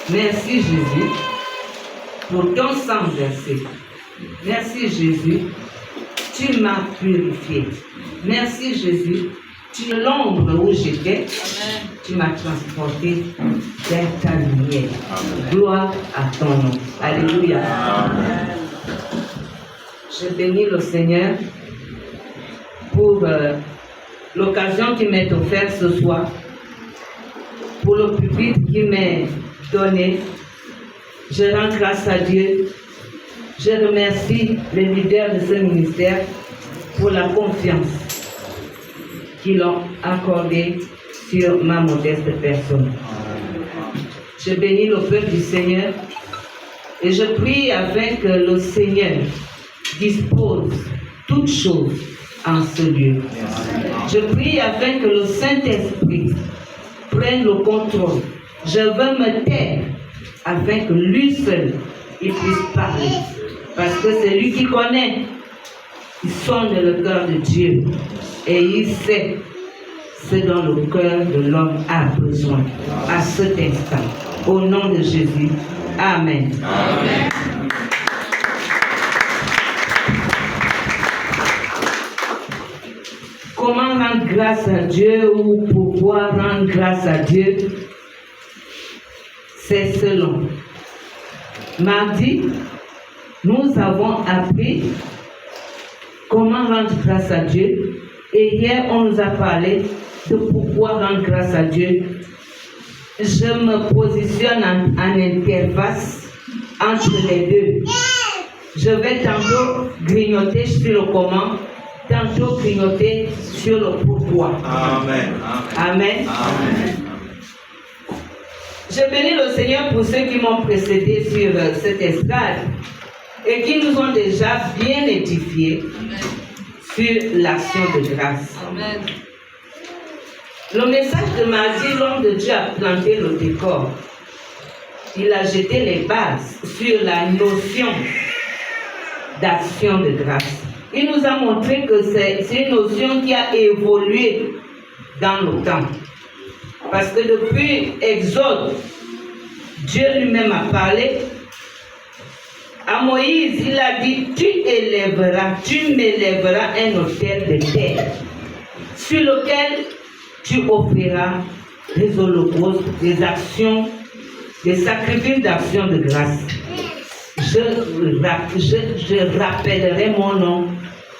Merci Jésus pour ton sang versé. Merci Jésus, tu m'as purifié. Merci Jésus, tu es l'ombre où j'étais, tu m'as transporté vers ta lumière. Gloire à ton nom. Alléluia. Amen. Je bénis le Seigneur pour l'occasion qui m'est offerte ce soir, pour le public qui m'est donné. Je rends grâce à Dieu. Je remercie les leaders de ce ministère pour la confiance qu'ils ont accordée sur ma modeste personne. Je bénis le peuple du Seigneur et je prie afin que le Seigneur dispose toutes choses en ce lieu. Je prie afin que le Saint-Esprit prenne le contrôle. Je veux me taire afin que lui seul il puisse parler. Parce que c'est lui qui connaît, il sonde le cœur de Dieu et il sait ce dont le cœur de l'homme a besoin à cet instant. Au nom de Jésus, Amen. Amen. Comment rendre grâce à Dieu ou pourquoi rendre grâce à Dieu? C'est selon. Mardi, nous avons appris comment rendre grâce à Dieu. Et hier, on nous a parlé de pourquoi rendre grâce à Dieu. Je me positionne en interface entre les deux. Je vais tantôt grignoter sur le comment, tantôt grignoter sur le pourquoi. Amen. Amen. Amen. Je bénis le Seigneur pour ceux qui m'ont précédé sur cette estrade et qui nous ont déjà bien édifiés sur l'action de grâce. Amen. Le message de mardi, l'homme de Dieu a planté le décor. Il a jeté les bases sur la notion d'action de grâce. Il nous a montré que c'est une notion qui a évolué dans le temps. Parce que depuis Exode, Dieu lui-même a parlé. À Moïse, il a dit, tu m'élèveras un autel de terre sur lequel tu offriras des holocaustes, des actions, des sacrifices d'action de grâce. Je rappellerai mon nom,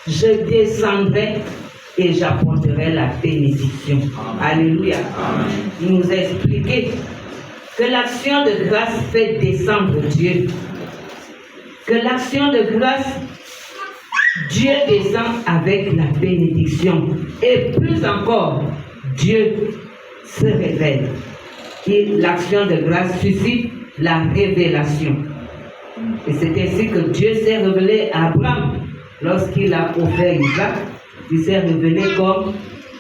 je descendrai et j'apporterai la bénédiction. Alléluia. Amen. Il nous a expliqué que l'action de grâce fait descendre Dieu. Que l'action de grâce, Dieu descend avec la bénédiction. Et plus encore, Dieu se révèle. Et l'action de grâce suscite la révélation. Et c'est ainsi que Dieu s'est révélé à Abraham lorsqu'il a offert Isaac. Il s'est révélé comme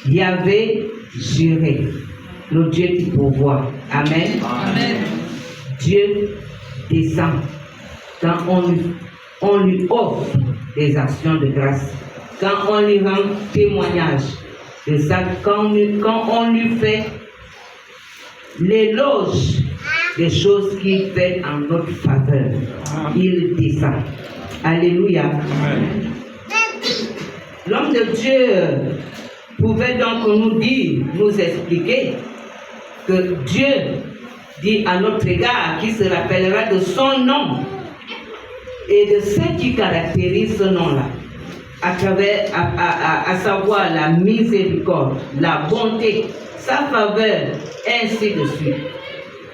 Yahvé Jireh, le Dieu du pouvoir. Amen. Amen. Dieu descend quand on lui offre des actions de grâce, quand on lui rend témoignage de ça, quand on lui fait l'éloge des choses qu'il fait en notre faveur, il descend. Alléluia. Amen. L'homme de Dieu pouvait donc nous expliquer que Dieu dit à notre égard qu'il se rappellera de son nom et de ce qui caractérise ce nom-là, à savoir la miséricorde, la bonté, sa faveur, ainsi de suite.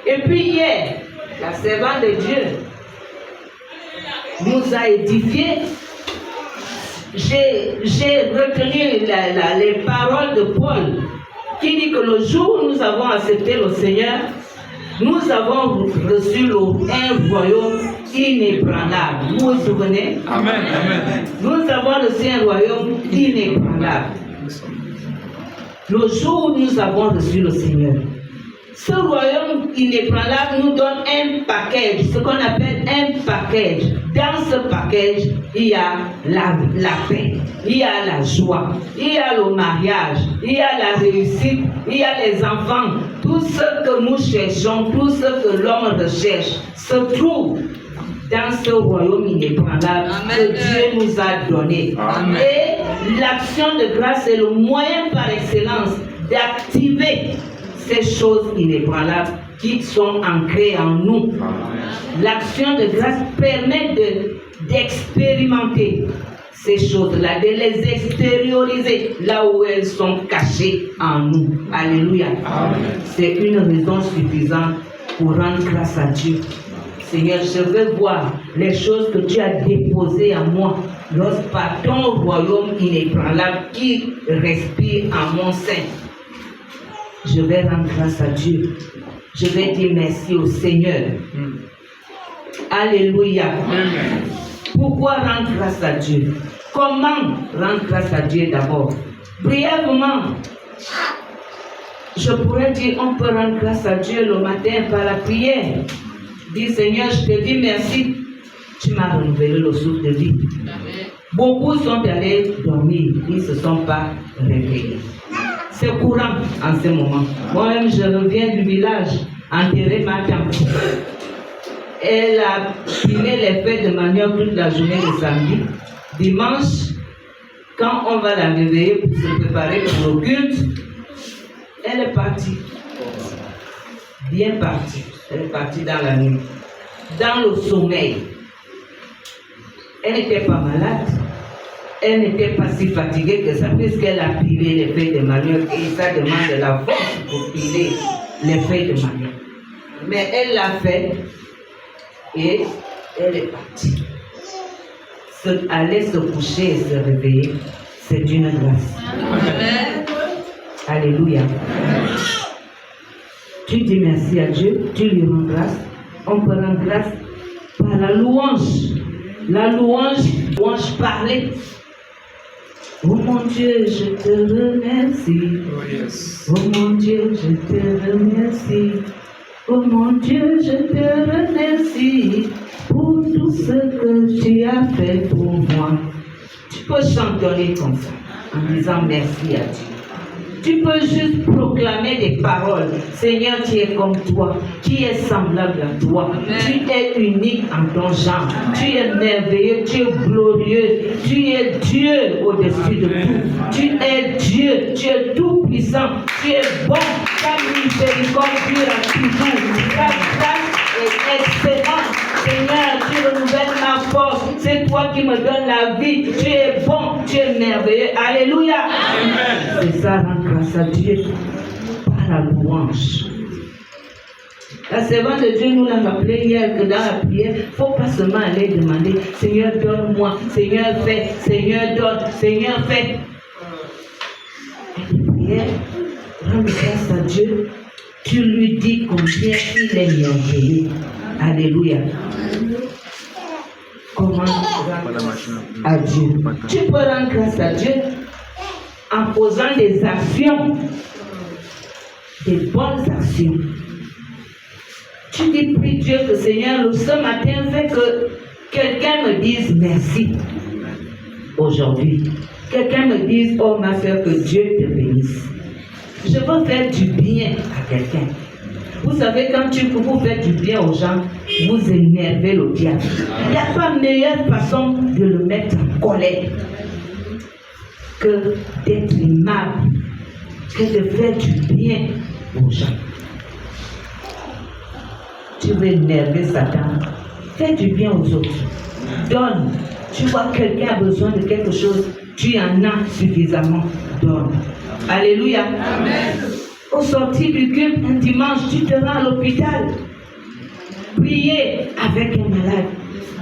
Et puis hier, la servante de Dieu nous a édifiés. J'ai retenu les paroles de Paul qui dit que le jour où nous avons accepté le Seigneur, nous avons reçu un royaume inébranlable. Vous vous souvenez? Amen. Amen. Nous avons reçu un royaume inébranlable. Le jour où nous avons reçu le Seigneur, ce royaume inébranlable nous donne un package, ce qu'on appelle un package Dans ce package, il y a la paix, il y a la joie, il y a le mariage, il y a la réussite, il y a les enfants. Tout ce que nous cherchons, tout ce que l'homme recherche se trouve dans ce royaume inébranlable que Dieu nous a donné. Amen. Et l'action de grâce est le moyen par excellence d'activer ces choses inébranlables qui sont ancrées en nous. L'action de grâce permet d'expérimenter ces choses-là, de les extérioriser là où elles sont cachées en nous. Alléluia. C'est une raison suffisante pour rendre grâce à Dieu. Seigneur, je veux voir les choses que tu as déposées en moi par ton royaume inébranlable qui respire en mon sein. Je vais rendre grâce à Dieu. Je vais dire merci au Seigneur. Alléluia. Amen. Pourquoi rendre grâce à Dieu? Comment rendre grâce à Dieu d'abord? Brièvement, je pourrais dire on peut rendre grâce à Dieu le matin par la prière. Dis Seigneur, je te dis merci. Tu m'as renouvelé le souffle de vie. Amen. Beaucoup sont allés dormir. Ils ne se sont pas réveillés. C'est courant en ce moment. Moi-même, je reviens du village, enterrer ma tante. Elle a pilé les feuilles de manioc toute la journée de samedi. Dimanche, quand on va la réveiller pour se préparer pour le culte, elle est partie. Bien partie. Elle est partie dans la nuit. Dans le sommeil. Elle n'était pas malade. Elle n'était pas si fatiguée que ça, puisqu'elle a pilé les feuilles de manioc et ça demande de la force pour piler les feuilles de manioc. Mais elle l'a fait et elle est partie. Aller se coucher et se réveiller, c'est une grâce. Amen. Alléluia. Tu dis merci à Dieu, tu lui rends grâce. On peut rendre grâce par la louange. La louange parlée. Oh mon Dieu, je te remercie. Oh, yes. Oh mon Dieu, je te remercie. Oh mon Dieu, je te remercie pour tout ce que tu as fait pour moi. Tu peux chanter comme ça, en disant merci à Dieu. Tu peux juste proclamer des paroles. Seigneur, tu es comme toi. Tu es semblable à toi. Amen. Tu es unique en ton genre. Tu es merveilleux. Tu es glorieux. Tu es Dieu au-dessus de tout. Tu es Dieu. Tu es tout puissant. Tu es bon. Ta miséricorde dure toujours. Ta grâce est excellente. Seigneur, tu renouvelles ma force. C'est toi qui me donnes la vie. Tu es bon. Tu es merveilleux. Alléluia. Amen. C'est ça, rendre grâce à Dieu par la louange. La servante de Dieu nous l'a rappelé hier que dans la prière, il ne faut pas seulement aller demander Seigneur, donne-moi, Seigneur, fais, Seigneur, donne, Seigneur, fais. Et la prière, rendre grâce à Dieu, tu lui dis combien il est merveilleux. Alléluia. Comment rendre grâce à Dieu? Tu peux rendre grâce à Dieu en posant des actions, des bonnes actions. Tu dis, prie Dieu que Seigneur, ce matin, fais que quelqu'un me dise merci. Aujourd'hui, quelqu'un me dise, oh ma soeur, que Dieu te bénisse. Je veux faire du bien à quelqu'un. Vous savez, quand vous faites du bien aux gens, vous énervez le diable. Il n'y a pas meilleure façon de le mettre en colère que d'être aimable, que de faire du bien aux gens. Tu veux énerver Satan, fais du bien aux autres. Donne. Tu vois que quelqu'un a besoin de quelque chose, tu en as suffisamment. Donne. Alléluia. Amen. Au sortir du culte, un dimanche, tu te rends à l'hôpital. Priez avec un malade.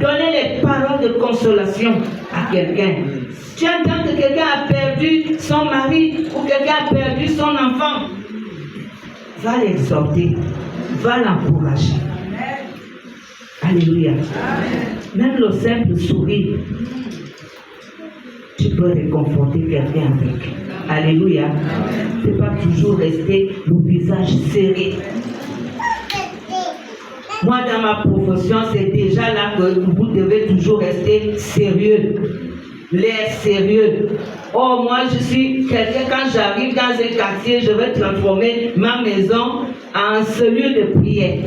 Donnez les paroles de consolation à quelqu'un. Tu entends que quelqu'un a perdu son mari ou quelqu'un a perdu son enfant. Va l'exhorter. Va l'encourager. Alléluia. Même le simple sourire, tu peux réconforter quelqu'un avec. Alléluia. Tu ne peux pas toujours rester le visage serré. Moi, dans ma profession, c'est déjà là que vous devez toujours rester sérieux. L'air sérieux. Oh, moi, je suis quelqu'un, quand j'arrive dans un quartier, je vais transformer ma maison en cellule de prière.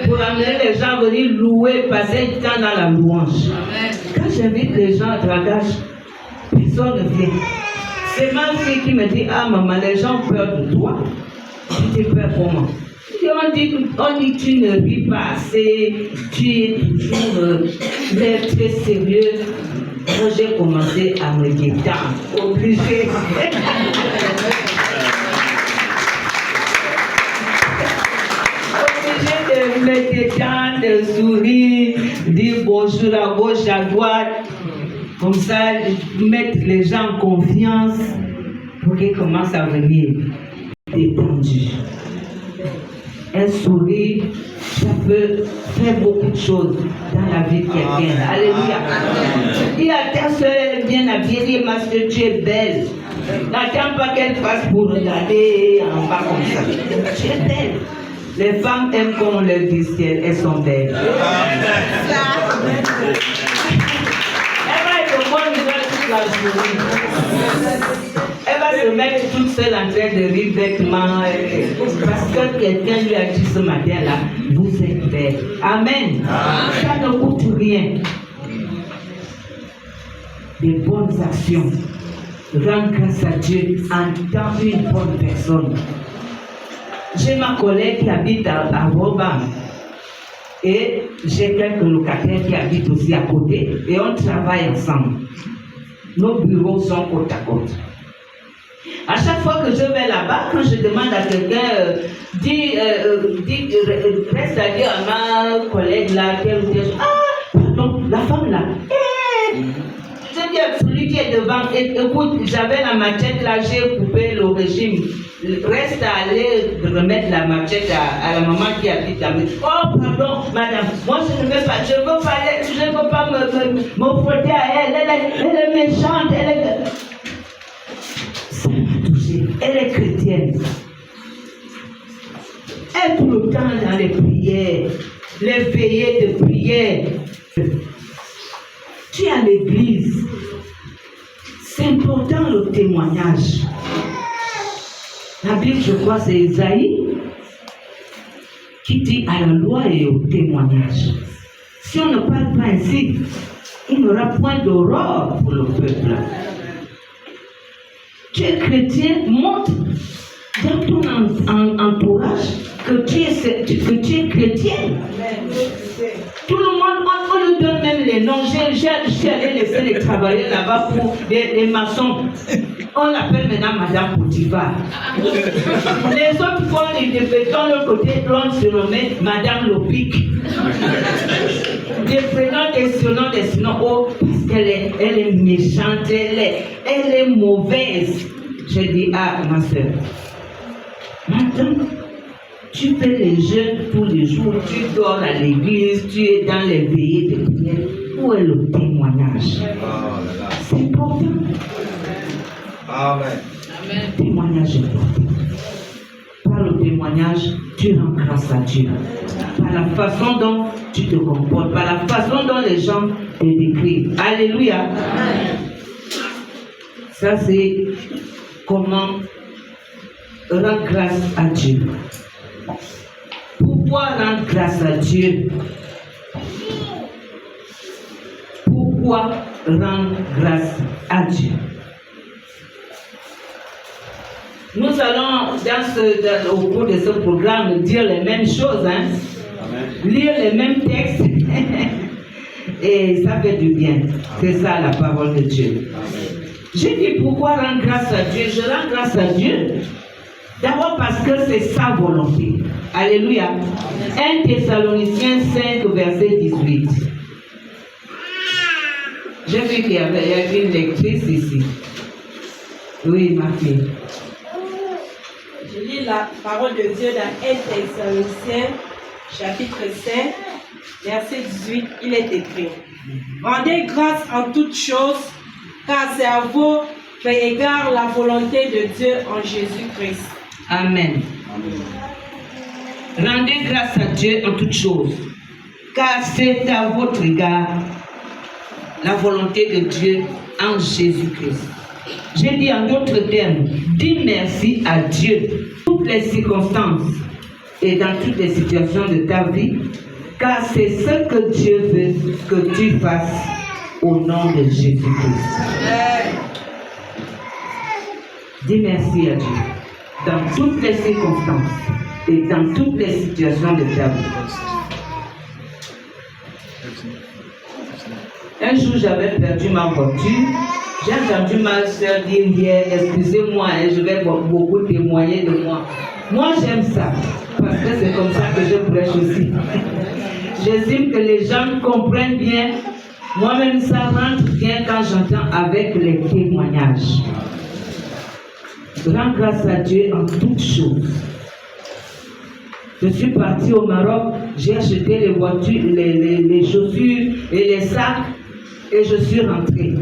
Pour amener les gens à venir louer, passer du temps dans la louange. Quand j'invite les gens à dragage, personne ne vient. C'est ma fille qui me dit, ah maman, les gens ont peur de toi. Tu t'es peur pour moi. On dit tu ne ris pas assez, tu es toujours très sérieux. Moi j'ai commencé à me détendre, obligé. De me détendre, de sourire, dire bonjour à gauche, à droite, comme ça, mettre les gens en confiance pour qu'ils commencent à venir détendus. Un sourire, ça peut faire beaucoup de choses dans la vie de quelqu'un. Alléluia. Il a ta soeur, elle est bien habillée, ma soeur, tu es belle. N'attends pas qu'elle fasse pour regarder en bas comme ça. Tu es belle. Les femmes aiment qu'on leur dise qu'elles sont belles. Elle va être au bon niveau toute la journée. Elle va se mettre toute seule en train de rire bêtement. Parce que quelqu'un lui a dit ce matin-là, vous êtes belle. Amen. Ça ne coûte rien. Des bonnes actions. Rendre grâce à Dieu en tant qu'une bonne personne. J'ai ma collègue qui habite à Robin et j'ai quelques locataires qui habitent aussi à côté et on travaille ensemble. Nos bureaux sont côte à côte. À chaque fois que je vais là-bas, quand je demande à quelqu'un, reste à dire à ma collègue là, telle ou telle, ah, pardon, la femme là, je dis à celui qui est devant, écoute, j'avais la machette là, j'ai coupé le régime. Reste à aller remettre la machette à la maman qui habite la maison. Oh, pardon, madame, moi je ne veux pas, je ne veux pas me frotter à elle. Elle est méchante, ça m'a touché. Elle est chrétienne. Elle est tout le temps dans les prières, les veillées de prière. Tu es à l'église. C'est important le témoignage. La Bible, je crois, c'est Isaïe qui dit à la loi et au témoignage. Si on ne parle pas ainsi, il n'y aura point d'aurore pour le peuple. Tu es chrétien, montre dans ton entourage que tu es chrétien. Tout le monde, on lui donne même les noms. J'ai allé laisser les travailleurs là-bas pour les maçons. On l'appelle maintenant Madame Potiphar. Les autres font des béton de l'autre côté, on se nomme Madame Lopic. Des prénoms, des surnoms, oh, parce qu'elle est méchante, elle est mauvaise. J'ai dit, ah, ma soeur, maintenant, tu fais les jeûnes tous les jours, tu dors à l'église, tu es dans les veillées de prière. Où est le témoignage? C'est important. Amen. Le témoignage est important. Par le témoignage, tu rends grâce à Dieu. Par la façon dont tu te comportes, par la façon dont les gens te décrivent. Alléluia. Amen. Ça, c'est comment rendre grâce à Dieu. Pourquoi rendre grâce à Dieu? Pourquoi rendre grâce à Dieu? Nous allons, au cours de ce programme, dire les mêmes choses, hein? Lire les mêmes textes, et ça fait du bien. C'est ça la parole de Dieu. J'ai dit pourquoi rendre grâce à Dieu? Je rends grâce à Dieu d'abord parce que c'est sa volonté. Alléluia. 1 Thessaloniciens 5, verset 18. J'ai vu qu'il y avait une lectrice ici. Oui, ma fille. Je lis la parole de Dieu dans 1 Thessaloniciens, chapitre 5, verset 18. Il est écrit: rendez grâce en toutes choses, car c'est à vous fait égard la volonté de Dieu en Jésus-Christ. Amen. Rendez grâce à Dieu en toutes choses, car c'est à votre égard la volonté de Dieu en Jésus-Christ. J'ai dit en d'autres termes, dis merci à Dieu, toutes les circonstances et dans toutes les situations de ta vie, car c'est ce que Dieu veut que tu fasses au nom de Jésus-Christ. Dis merci à Dieu dans toutes les circonstances et dans toutes les situations de ta vie. Un jour, j'avais perdu ma voiture. J'ai entendu ma soeur dire hier, excusez-moi, je vais beaucoup témoigner de moi. Moi, j'aime ça, parce que c'est comme ça que je prêche aussi. J'estime que les gens comprennent bien. Moi-même, ça rentre bien quand j'entends avec les témoignages. Rends grâce à Dieu en toutes choses. Je suis partie au Maroc, j'ai acheté les voitures, les chaussures et les sacs et je suis rentrée.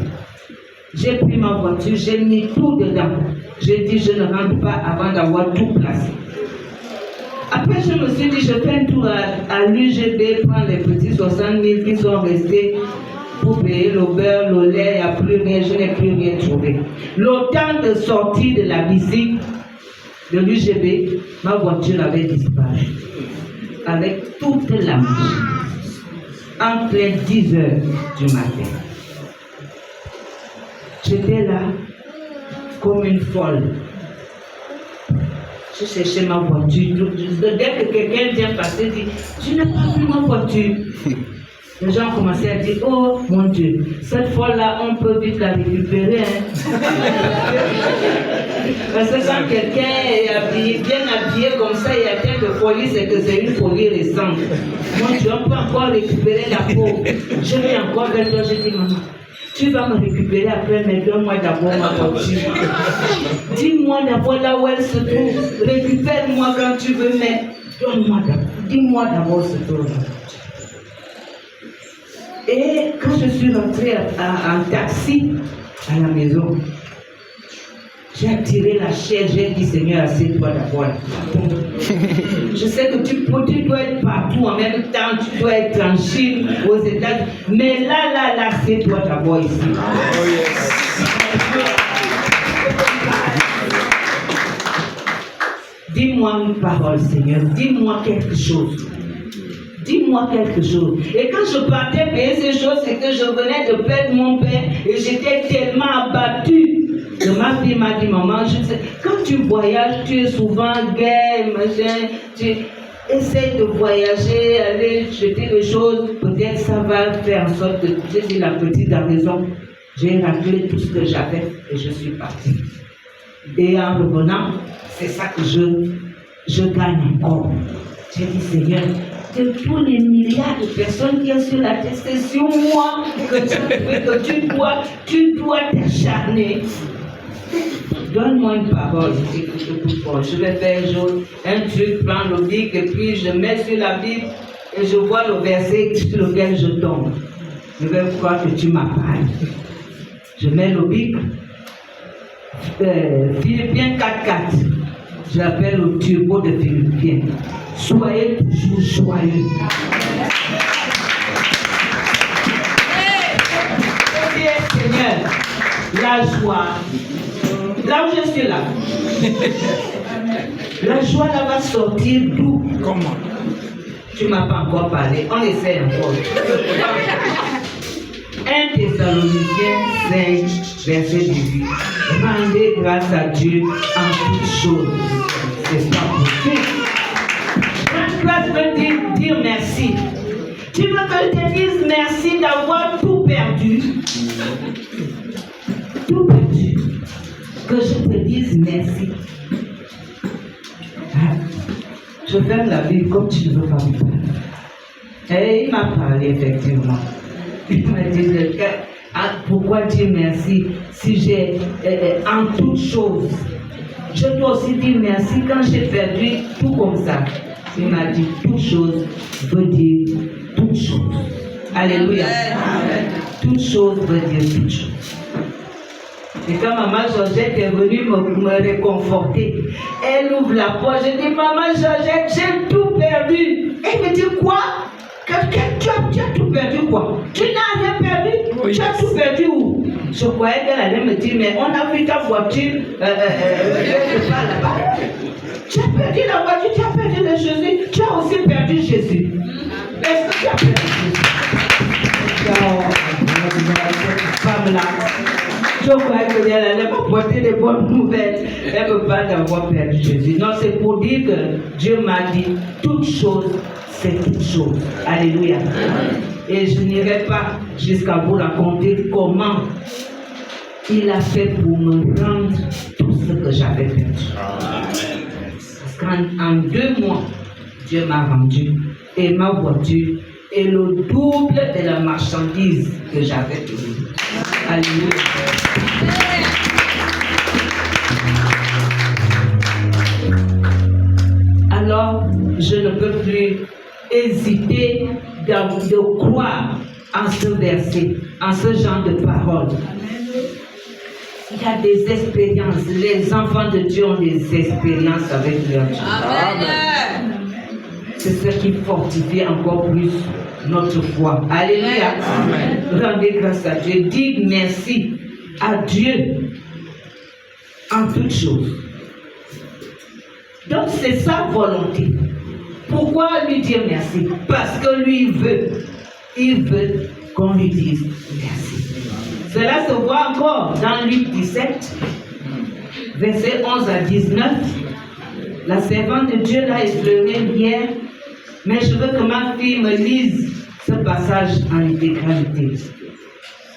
J'ai pris ma voiture, j'ai mis tout dedans. J'ai dit je ne rentre pas avant d'avoir tout placé. Après je me suis dit je fais un tour à l'UGB, prendre les petits 60 000 qui sont restés pour payer le beurre, le lait, il n'y a plus rien, je n'ai plus rien trouvé. Le temps de sortir de la visite de l'UGB, ma voiture avait disparu. Avec toute la machine. En plein 10 heures du matin. J'étais là comme une folle. Je cherchais ma voiture. Dès que quelqu'un vient passer, dit, je n'ai pas vu ma voiture. Les gens commençaient à dire, oh mon Dieu, cette fois-là, on peut vite la récupérer. Hein? Parce que quand quelqu'un est habillé, bien habillé comme ça, il y a tellement de folie, c'est que c'est une folie récente. Mon Dieu, on peut encore récupérer la peau. Je vais encore vers toi, je dis, maman, tu vas me récupérer après, mais donne-moi d'abord ma voiture. Dis-moi d'abord là où elle se trouve. Récupère-moi quand tu veux, mais donne-moi d'abord. Dis-moi d'abord ce truc. Et quand je suis rentrée en taxi à la maison, j'ai attiré la chaise, j'ai dit Seigneur, assieds-toi d'abord. Je sais que tu dois être partout en même temps, tu dois être en Chine, aux États-Unis, mais là, assieds-toi d'abord ici. Oh yes. Dis-moi une parole, Seigneur, dis-moi quelque chose. Dis-moi quelque chose. Et quand je partais payer ces choses, c'est que je venais de perdre mon père et j'étais tellement abattue. Et ma fille m'a dit, maman, je sais, quand tu voyages, tu es souvent gai, machin, tu essayes de voyager, aller jeter des choses, peut-être ça va faire en sorte que, j'ai dit, la petite a raison. J'ai raclé tout ce que j'avais et je suis partie. Et en revenant, c'est ça que je gagne encore. J'ai dit, Seigneur, de tous les milliards de personnes qui sont sur la terre, c'est sur moi que tu dois t'acharner. Donne-moi une parole. Je vais faire un truc, prendre le bic et puis je mets sur la Bible et je vois le verset sur lequel je tombe. Je vais croire que tu m'as parlé. Je mets le bic. Philippiens 4:4. Je l'appelle le turbo de Philippiens. Soyez toujours joyeux. Seigneur, la joie. Là où je suis là. La joie là va sortir d'où? Comment? Tu ne m'as pas encore parlé. On essaie encore. 1 Thessaloniciens 5, verset 18. Rendez grâce à Dieu en toutes choses. C'est pas possible. Rendre grâce veut dire merci. Tu veux que je te dise merci d'avoir tout perdu? Tout perdu. Que je te dise merci. Je ferme la Bible comme tu ne veux pas me parler. Et il m'a parlé effectivement. Il m'a dit, pourquoi dire merci si j'ai en toutes choses. Je dois aussi dire merci quand j'ai perdu tout comme ça. Il m'a dit toute chose veut dire toute chose. Alléluia. Toute chose veut dire toute chose. Et quand maman Georgette est venue me réconforter, elle ouvre la porte. Je dis, maman Georgette, j'ai tout perdu. Elle me dit, quoi? Tu as tout perdu quoi? Tu n'as rien perdu? Oui. Tu as tout perdu où? Je croyais qu'elle allait me dire, mais on a vu ta voiture là-bas. Tu as perdu la voiture, tu as perdu le Jésus, tu as aussi perdu Jésus. Est-ce que tu as perdu Jésus? Cette femme-là, je croyais qu'elle allait m'apporter des bonnes nouvelles. Elle ne peut pas d'avoir perdu Jésus. Non, c'est pour dire que Dieu m'a dit, toute chose, c'est toute chose. Alléluia. Et je n'irai pas jusqu'à vous raconter comment il a fait pour me rendre tout ce que j'avais perdu. Parce qu'en 2 mois, Dieu m'a rendu et ma voiture et le double de la marchandise que j'avais payée. Alléluia. Alors, je ne peux plus hésiter de croire en ce verset, en ce genre de paroles. Il y a des expériences. Les enfants de Dieu ont des expériences avec leur Dieu. Amen. C'est ce qui fortifie encore plus notre foi. Alléluia. Amen. Rendez grâce à Dieu. Dites merci à Dieu en toutes choses. Donc c'est sa volonté. Pourquoi lui dire merci? Parce que lui il veut qu'on lui dise merci. Cela se voit encore dans Luc 17, versets 11 à 19. La servante de Dieu l'a effleuré hier, mais je veux que ma fille me lise ce passage en intégralité.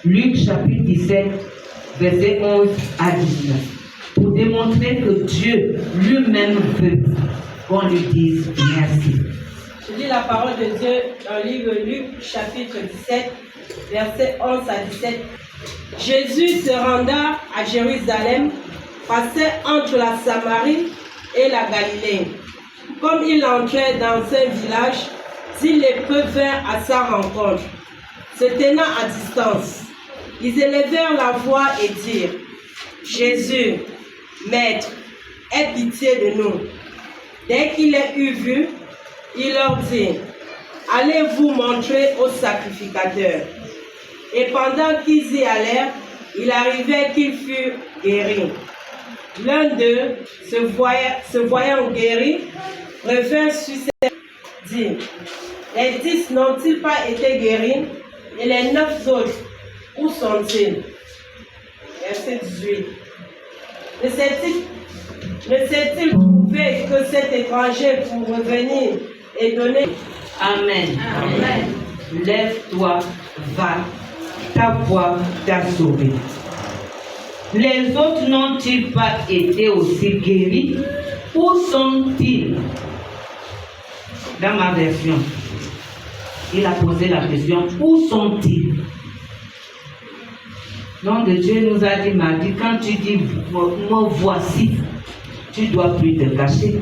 Luc chapitre 17, versets 11 à 19. Pour démontrer que Dieu lui-même veut qu'on lui dise merci. Je lis la parole de Dieu dans le livre Luc chapitre 17, versets 11 à 17. Jésus se renda à Jérusalem, passait entre la Samarie et la Galilée. Comme il entrait dans un village, 10 lépreux vinrent à sa rencontre. Se tenant à distance, ils élevèrent la voix et dirent: Jésus, Maître, aie pitié de nous. Dès qu'il les eut vus, il leur dit: Allez vous montrer au sacrificateur. Et pendant qu'ils y allèrent, il arrivait qu'ils furent guéris. L'un d'eux, se voyant guéri, revint sur ses dit: Les 10 n'ont-ils pas été guéris? Et les 9 autres, où sont-ils? Verset 18. Ne s'est-il prouvé que cet étranger pour revenir et donner? Amen. Amen. Lève-toi, va, ta voix t'a sauvé. Les autres n'ont-ils pas été aussi guéris? Où sont-ils? Dans ma version, il a posé la question: où sont-ils? Donc Dieu nous a dit, m'a dit, quand tu dis me voici, tu dois plus te cacher.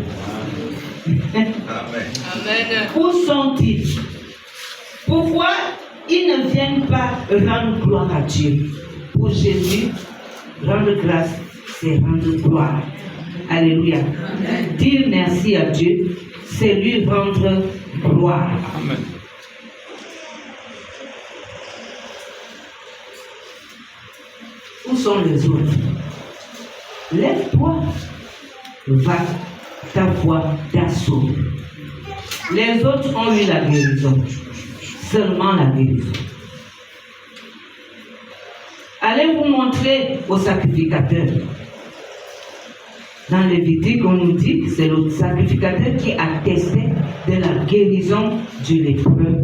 Amen. Amen. Où sont-ils? Pourquoi ils ne viennent pas rendre gloire à Dieu? Pour Jésus, rendre grâce, c'est rendre gloire. Alléluia. Amen. Dire merci à Dieu, c'est lui rendre gloire. Amen. Où sont les autres? Lève-toi, va, ta voix t'a sauvé. Les autres ont eu la guérison, seulement la guérison. Allez vous montrer au sacrificateur. Dans Lévitique, on nous dit que c'est le sacrificateur qui attestait de la guérison du lépreux.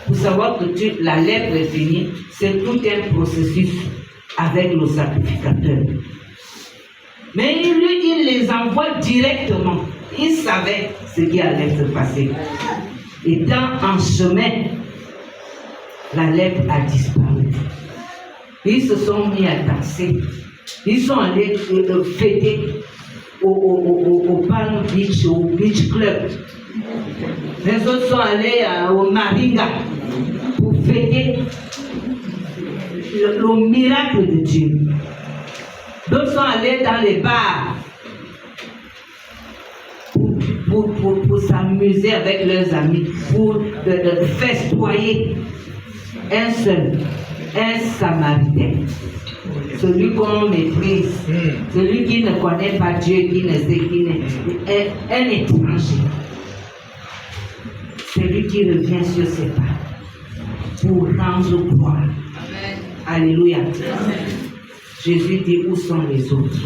Pour savoir que la lèpre est finie, c'est tout un processus avec le sacrificateur. Mais lui, il les envoie directement. Il savait ce qui allait se passer. Étant en chemin, la lèpre a disparu. Ils se sont mis à danser. Ils sont allés fêter au Palm Beach, au Beach Club. Les autres sont allés au Maringa pour fêter le miracle de Dieu. D'autres sont allés dans les bars pour s'amuser avec leurs amis, pour festoyer. Un seul, un Samaritain. Celui qu'on méprise, celui qui ne connaît pas Dieu, qui ne sait, qui n'est un étranger. Celui qui revient sur ses pas pour rendre gloire. Amen. Alléluia. Amen. Jésus dit, où sont les autres?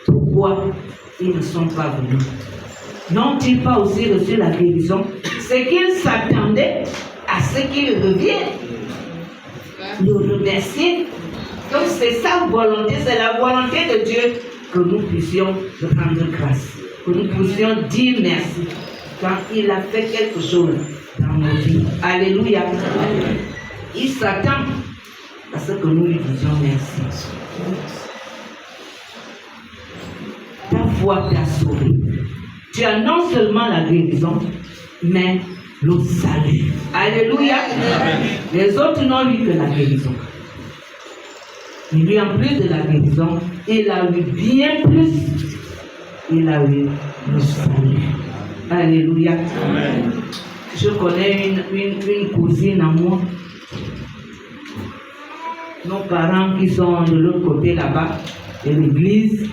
Pourquoi ils ne sont pas venus? N'ont-ils pas aussi reçu la guérison? C'est qu'ils s'attendaient à ce qu'il revienne. Le remercier. Donc c'est sa volonté, c'est la volonté de Dieu que nous puissions rendre grâce, que nous puissions dire merci quand il a fait quelque chose dans nos vies. Alléluia. Amen. Il s'attend à ce que nous lui disions merci. Ta foi t'a sauvé. Tu as non seulement la guérison, mais le salut. Alléluia. Amen. Les autres n'ont eu que la guérison. Il lui, en plus de la guérison, il a eu bien plus. Il a eu le salut. Alléluia. Amen. Je connais une cousine à moi. Nos parents qui sont de l'autre côté là-bas, de l'église.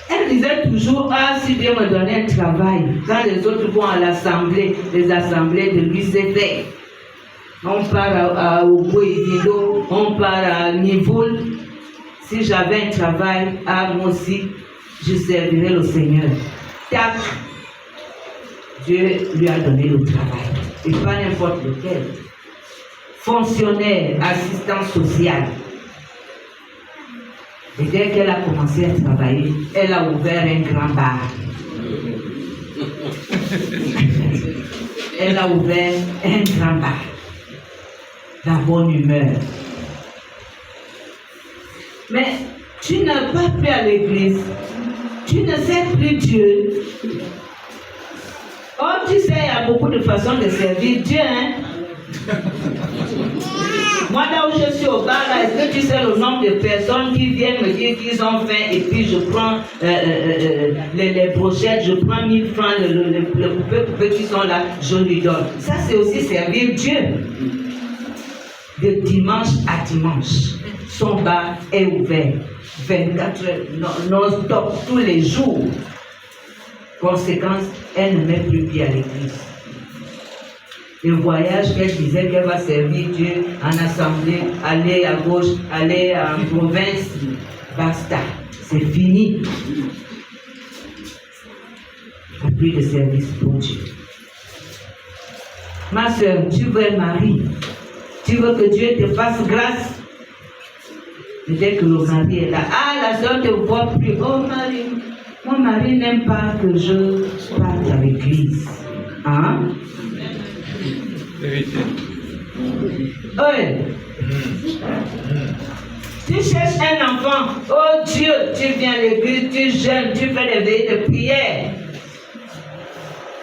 Elle disait toujours, ah, si Dieu me donnait un travail, quand les autres vont à l'assemblée, les assemblées de l'UCD, on part au Boïdido, on part à Nivoul. Si j'avais un travail, moi aussi, je servirais le Seigneur. Tac, Dieu lui a donné le travail. Et pas n'importe lequel. Fonctionnaire, assistant social. Et dès qu'elle a commencé à travailler, elle a ouvert un grand bar. Elle a ouvert un grand bar. La bonne humeur. Mais tu n'as pas plus à l'église. Tu ne sais plus Dieu. Oh, tu sais, il y a beaucoup de façons de servir Dieu, hein? Moi, là où je suis au bar, là, est-ce que tu sais le nombre de personnes qui viennent me dire qu'ils ont faim et puis je prends les brochettes, je prends 1000 francs, le poupée qui sont là, je lui donne. Ça, c'est aussi servir Dieu. De dimanche à dimanche, son bar est ouvert 24 heures, non-stop, tous les jours. Conséquence, elle ne met plus pied à l'église. Le voyage qu'elle disait qu'elle va servir Dieu en assemblée, aller à gauche, aller en province, basta, c'est fini. Il n'y a plus de service pour Dieu. Ma soeur, tu veux un mari, tu veux que Dieu te fasse grâce. Dès que le mari est là, ah, la soeur ne te voit plus. Oh, mari, mon mari n'aime pas que je parte à l'église. Hein? Oui. Tu cherches un enfant. Oh Dieu, tu viens à l'église, tu jeûnes, tu fais des veillées de prière.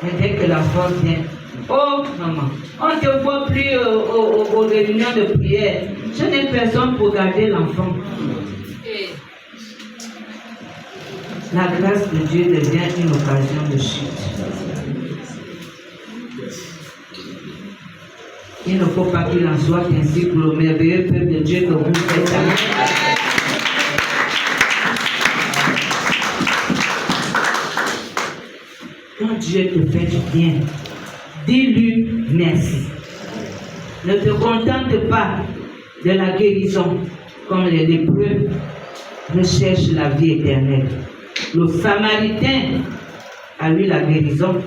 Et dès que l'enfant vient, oh maman, on ne te voit plus aux réunions de prière. Je n'ai personne pour garder l'enfant. La grâce de Dieu devient une occasion de chute. Il ne faut pas qu'il en soit ainsi pour le merveilleux peuple de Dieu que vous faites. Quand Dieu te fait du bien, dis-lui merci. Ne te contente pas de la guérison comme les lépreux recherchent la vie éternelle. Le Samaritain a eu la guérison,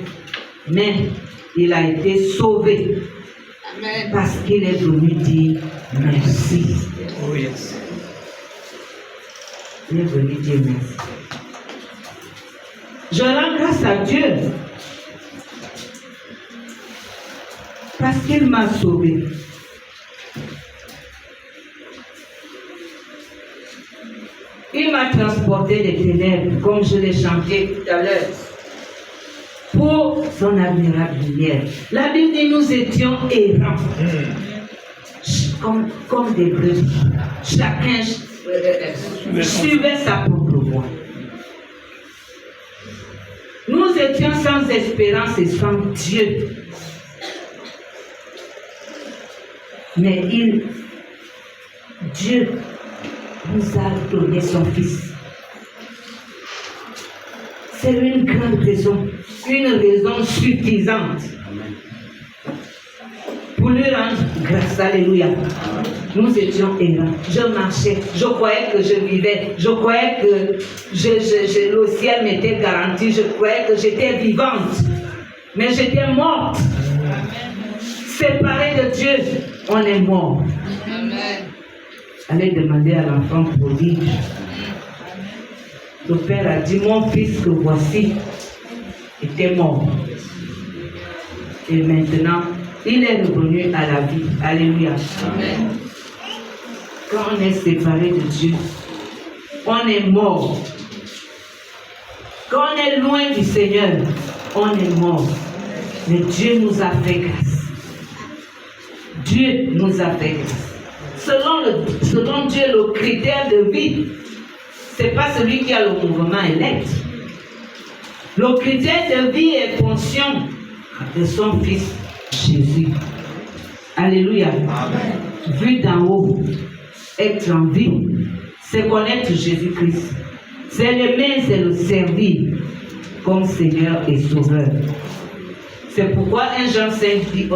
mais il a été sauvé. Amen. Parce qu'il est venu dire merci. Oh yes. Il est venu dire merci. Je rends grâce à Dieu parce qu'il m'a sauvé. Il m'a transporté des ténèbres, comme je l'ai chanté tout à l'heure, pour son admirable lumière. La Bible dit nous étions errants. comme des brebis. Chacun suivait sa propre voie. Nous étions sans espérance et sans Dieu. Mais Dieu nous a donné son Fils. C'est une grande raison, une raison suffisante pour lui rendre grâce. Alléluia. Nous étions errants. Je marchais, je croyais que je vivais, je croyais que le ciel m'était garanti, je croyais que j'étais vivante, mais j'étais morte. Séparée de Dieu, on est mort. Allez demander à l'enfant prodigue. Le Père a dit, mon fils que voici était mort. Et maintenant, il est revenu à la vie. Alléluia. Amen. Quand on est séparé de Dieu, on est mort. Quand on est loin du Seigneur, on est mort. Mais Dieu nous a fait grâce. Dieu nous a fait grâce. Selon Dieu, le critère de vie, ce n'est pas celui qui a le mouvement élect. Le critère de vie est fonction de son Fils Jésus. Alléluia. Amen. Vu d'en haut, être en vie, c'est connaître Jésus-Christ. C'est l'aimer, c'est le servir comme Seigneur et Sauveur. C'est pourquoi 1 Jean 5,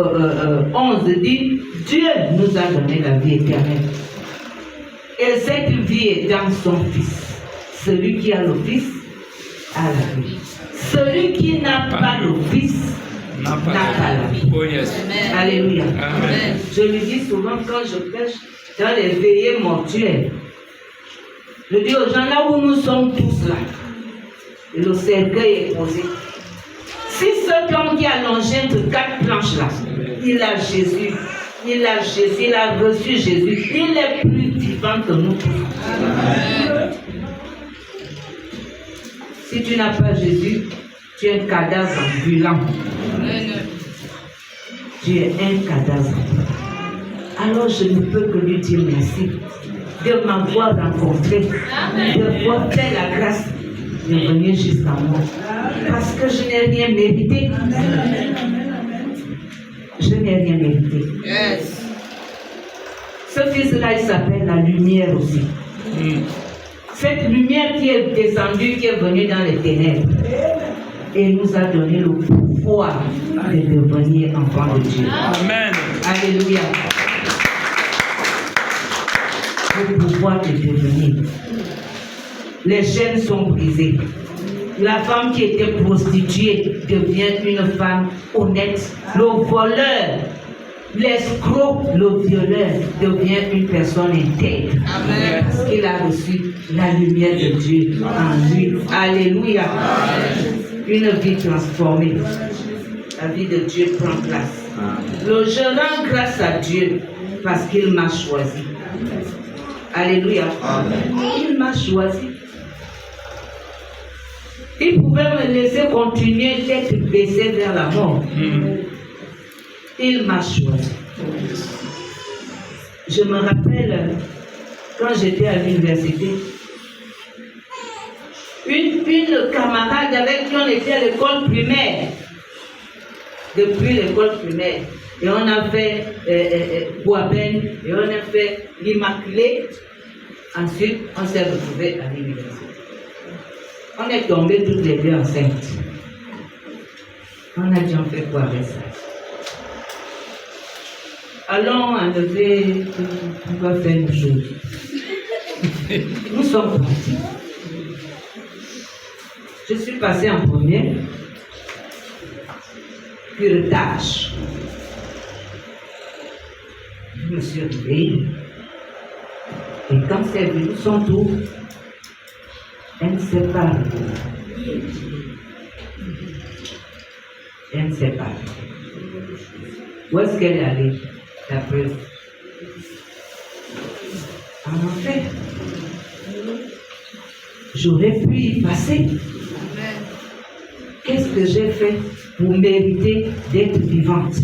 11 dit, Dieu nous a donné la vie éternelle. Et cette vie est dans son Fils. Celui qui a le Fils a la vie. Celui qui n'a pas le Fils n'a pas la vie. Oh yes. Alléluia. Amen. Je le dis souvent quand je prêche dans les veillées mortuaires. Je dis aux gens, là où nous sommes tous là, et le cercueil est posé. Si cet homme qui a longé entre 4 planches là, il a Jésus, il a reçu Jésus, il est plus vivant que nous tous. Amen. Si tu n'as pas Jésus, tu es un cadavre ambulant. Tu es un cadavre. Alors je ne peux que lui dire merci de m'avoir rencontré, de faire la grâce de venir jusqu'à moi. Parce que je n'ai rien mérité. Je n'ai rien mérité. Yes. Ce fils-là, il s'appelle la lumière aussi. Cette lumière qui est descendue, qui est venue dans les ténèbres, et nous a donné le pouvoir de devenir enfant de Dieu. Amen. Alléluia. Le pouvoir de devenir. Les chaînes sont brisées. La femme qui était prostituée devient une femme honnête. Le voleur, l'escroc, le violeur devient une personne intègre. Amen. Parce qu'il a reçu la lumière de Dieu en lui. Alléluia. Amen. Une vie transformée. La vie de Dieu prend place. Je rends grâce à Dieu parce qu'il m'a choisi. Alléluia. Amen. Il m'a choisi. Il pouvait me laisser continuer d'être baissé vers la mort. Il m'a choisi. Je me rappelle quand j'étais à l'université, une camarade avec qui on était à l'école primaire, depuis l'école primaire, et on a fait Boisben, et on a fait l'Immaculée. Ensuite, on s'est retrouvés à l'université. On est tombés toutes les deux enceintes. On a dit, on fait quoi avec ça? Allons enlever, on va faire une chose. Nous sommes partis. Je suis passé en premier, puis le tâche. Je me suis réveillée. Et quand c'est venu son tour, elle ne sait pas. Elle ne sait pas. Où est-ce qu'elle est allée, la preuve? En enfer. J'aurais pu y passer. Qu'est-ce que j'ai fait pour mériter d'être vivante?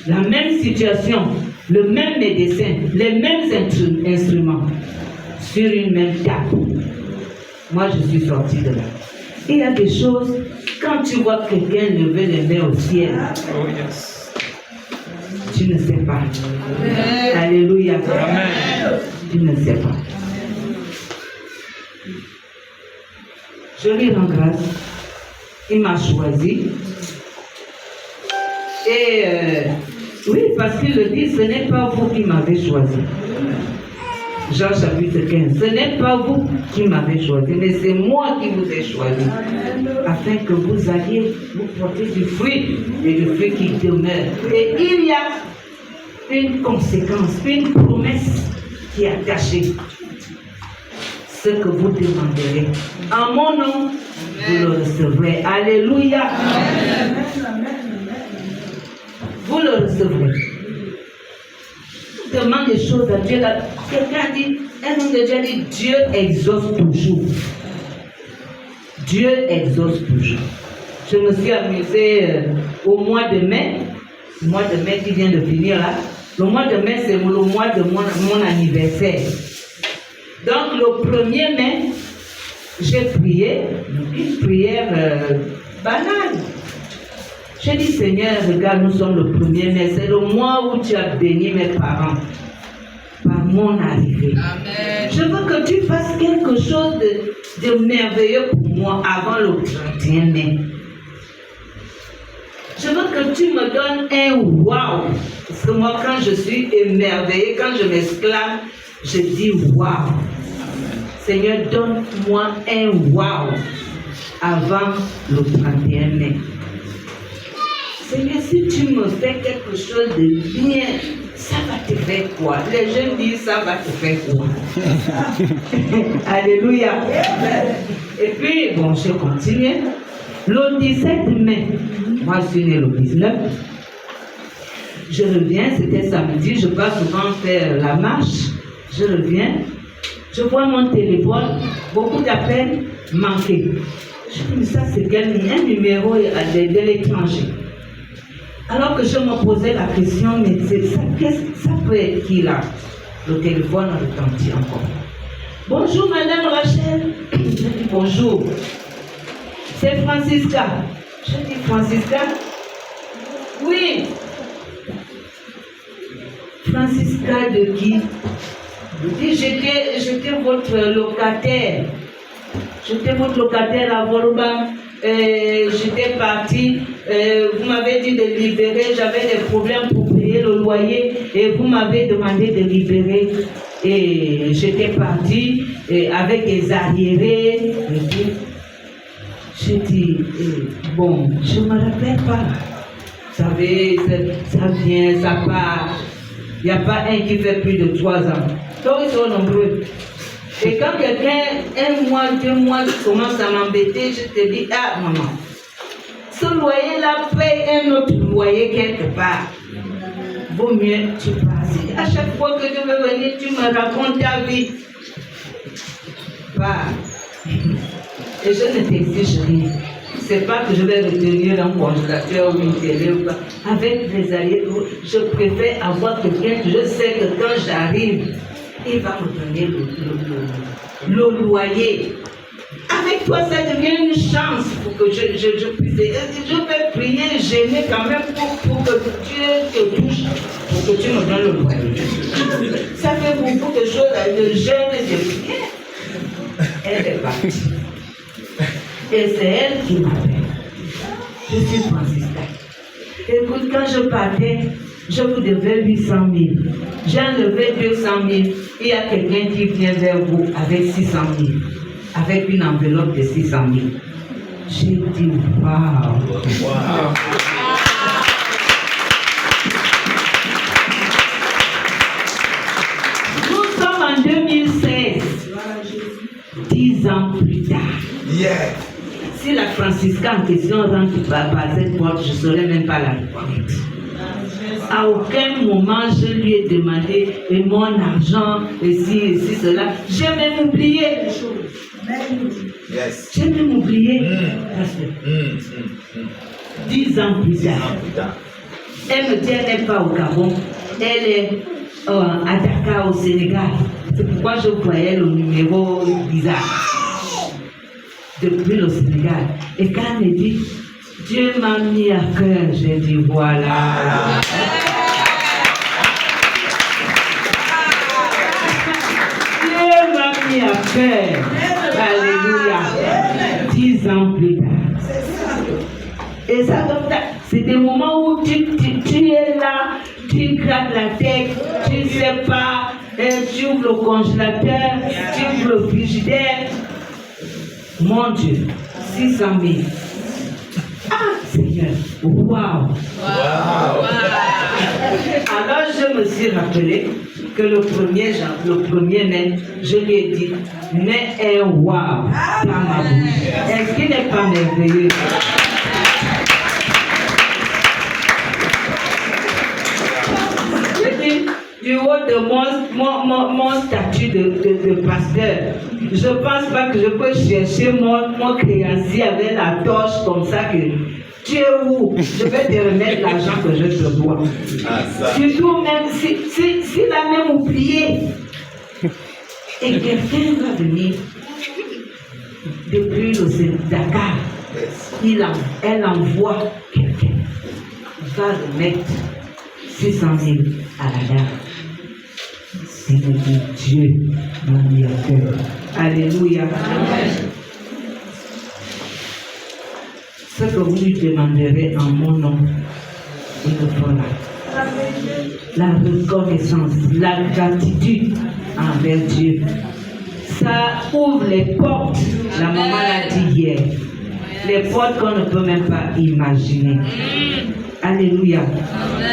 la même situation, le même médecin, les mêmes instruments, sur une même table. Moi, je suis sortie de là. Il y a des choses, quand tu vois quelqu'un lever les mains au ciel, tu ne sais pas. Amen. Alléluia. Amen. Tu ne sais pas. Je lui rends grâce. Il m'a choisi. Et oui, parce qu'il le dit, ce n'est pas vous qui m'avez choisi. Jean chapitre 15. Ce n'est pas vous qui m'avez choisi, mais c'est moi qui vous ai choisi. Afin que vous alliez vous porter du fruit, et du fruit qui demeure. Et il y a une conséquence, une promesse qui est attachée. Ce que vous demanderez en mon nom, vous le recevrez. Alléluia. Vous le recevrez. Demande des choses à Dieu. Quelqu'un dit, un homme de Dieu dit, Dieu exauce toujours. Dieu exauce toujours. Je me suis amusée au mois de mai. Le mois de mai qui vient de finir là. Le mois de mai, c'est le mois de mon anniversaire. Donc le 1er mai, j'ai prié, une prière banale. J'ai dit, Seigneur, regarde, nous sommes le 1er mai, c'est le mois où tu as béni mes parents par mon arrivée. Amen. Je veux que tu fasses quelque chose de merveilleux pour moi avant le 31 mai. Je veux que tu me donnes un wow. Parce que moi, quand je suis émerveillée, quand je m'exclame, je dis wow. Seigneur, donne-moi un wow avant le 31 mai. Seigneur, si tu me fais quelque chose de bien, ça va te faire quoi? Les jeunes disent, ça va te faire quoi? Alléluia. Et puis, bon, je continue. Le 17 mai, moi je suis née le 19. Je reviens, c'était samedi, je passe souvent faire la marche. Je reviens, je vois mon téléphone, beaucoup d'appels manqués. Je dis, mais ça c'est quel numéro de l'étranger? Alors que je me posais la question, mais ça peut être qui là? Le téléphone retentit encore. Bonjour Madame Rachel. Je dis bonjour. C'est Francisca. Je dis Francisca. Oui. Francisca de qui? Je dis j'étais votre locataire. J'étais votre locataire à Volban. J'étais partie, vous m'avez dit de libérer, j'avais des problèmes pour payer le loyer et vous m'avez demandé de libérer et j'étais partie avec des arriérés et puis j'ai dit, bon, je ne me rappelle pas, vous savez, ça vient, ça part, il n'y a pas un qui fait plus de 3 ans, donc ils sont nombreux. Et quand quelqu'un, 1 mois, 2 mois, commence à m'embêter, je te dis, ah maman, ce loyer-là paye un autre loyer quelque part. Vaut mieux tu passes. À chaque fois que je veux venir, tu me racontes ta vie. Bah. Et je ne t'exige rien. C'est pas que je vais retenir un congélateur ou une télé ou pas. Avec des alliés, je préfère avoir quelqu'un que je sais que quand j'arrive, il va me donner le loyer. Avec toi, ça devient une chance pour que je puisse. Je vais prier, gêner quand même pour que Dieu te touche, pour que tu me donnes le loyer. Ça fait beaucoup de choses, de jeûne et de prière. Elle est partie. Et c'est elle qui m'appelle. Je suis Francisca. Écoute, quand je partais, je vous devais 800 000. J'ai enlevé 200 000. Il y a quelqu'un qui vient vers vous avec 600 000. Avec une enveloppe de 600 000. J'ai dit, waouh. Nous sommes en 2016. 10 ans plus tard. Yeah. Si la Francisca en question rentre par cette porte, je ne saurais même pas la reconnaître. À aucun moment, je lui ai demandé mon argent, et si, cela. J'ai même oublié. Yes. J'ai même oublié. 10 ans plus tard. Elle me dit elle n'est pas au Gabon, elle est à Dakar au Sénégal. C'est pourquoi je voyais le numéro bizarre depuis le Sénégal. Et quand elle me dit, Dieu m'a mis à cœur, j'ai dit voilà. Dieu m'a mis à cœur. Alléluia. 10 ans plus tard. Et ça, c'est des moments où tu es là, tu grattes la tête, tu ne sais pas, tu ouvres le congélateur, tu ouvres le frigidaire. Mon Dieu, 600 000. Ah, Seigneur, waouh! Alors je me suis rappelé que le 1er mai, je lui ai dit, mets un waouh dans ma bouche. Est-ce qu'il n'est pas merveilleux? Du haut de mon statut de pasteur, je ne pense pas que je peux chercher mon créancier avec la torche comme ça que tu es où? Je vais te remettre l'argent que je te dois. Surtout même s'il a même oublié. Et quelqu'un va venir depuis le Dakar. Elle envoie quelqu'un. Va remettre 600 000 à la gare. Et me dit, Dieu m'a mis à cœur. Alléluia. Ce que vous lui demanderez en mon nom, il le fera. La reconnaissance, la gratitude envers Dieu. Ça ouvre les portes, la maman l'a dit hier, les portes qu'on ne peut même pas imaginer. Alléluia.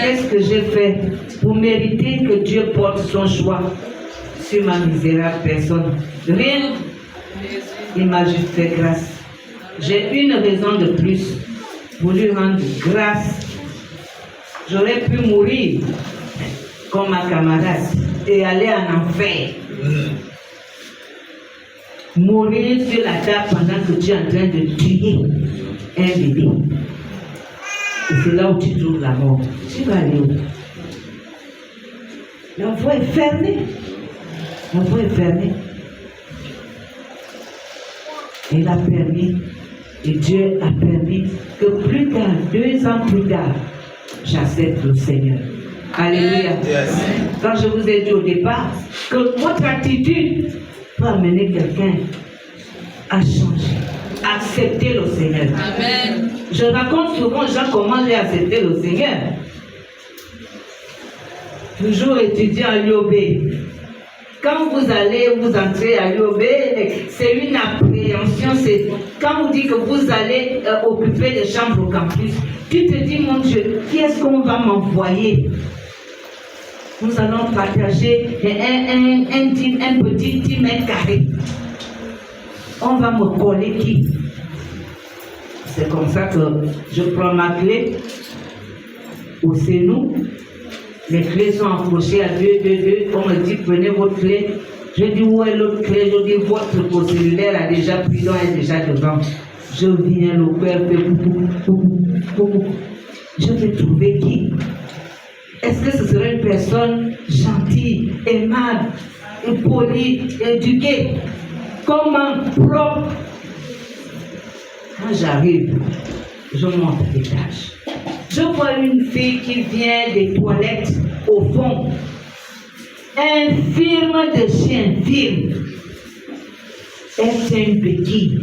Qu'est-ce que j'ai fait pour mériter que Dieu porte son choix sur ma misérable personne? Rien. Il m'a juste fait grâce. J'ai une raison de plus pour lui rendre grâce. J'aurais pu mourir comme ma camarade et aller en enfer. Mourir sur la table pendant que tu es en train de tuer un bébé. Et c'est là où tu trouves la mort. Tu vas aller où? La voie est fermée. La voie est fermée. Il a permis, et Dieu a permis que plus tard, 2 ans plus tard, j'accepte le Seigneur. Alléluia. Yes. Quand je vous ai dit au départ que votre attitude peut amener quelqu'un à changer, à accepter le Seigneur. Amen. Je raconte souvent aux gens comment j'ai accepté le Seigneur. Toujours étudiant à l'UOB. Quand vous allez, vous entrez à l'UOB, c'est une appréhension. C'est quand vous dites que vous allez occuper des chambres au campus, tu te dis, mon Dieu, qui est-ce qu'on va m'envoyer? Nous allons partager un petit 10 mètres carrés. On va me coller qui? C'est comme ça que je prends ma clé au genou. Les clés sont accrochées à 2. On me dit, prenez votre clé. Je dis, où est l'autre clé? Je dis, votre cellulaire a déjà pris, donc elle est déjà devant. Je viens, le cœur fait Je vais trouver qui? Est-ce que ce serait une personne gentille, aimable, polie, éduquée? Comment? Propre? Quand j'arrive, je monte à l'étage. Je vois une fille qui vient des toilettes au fond. Infirme de chien, infirme. Elle tient une béquille.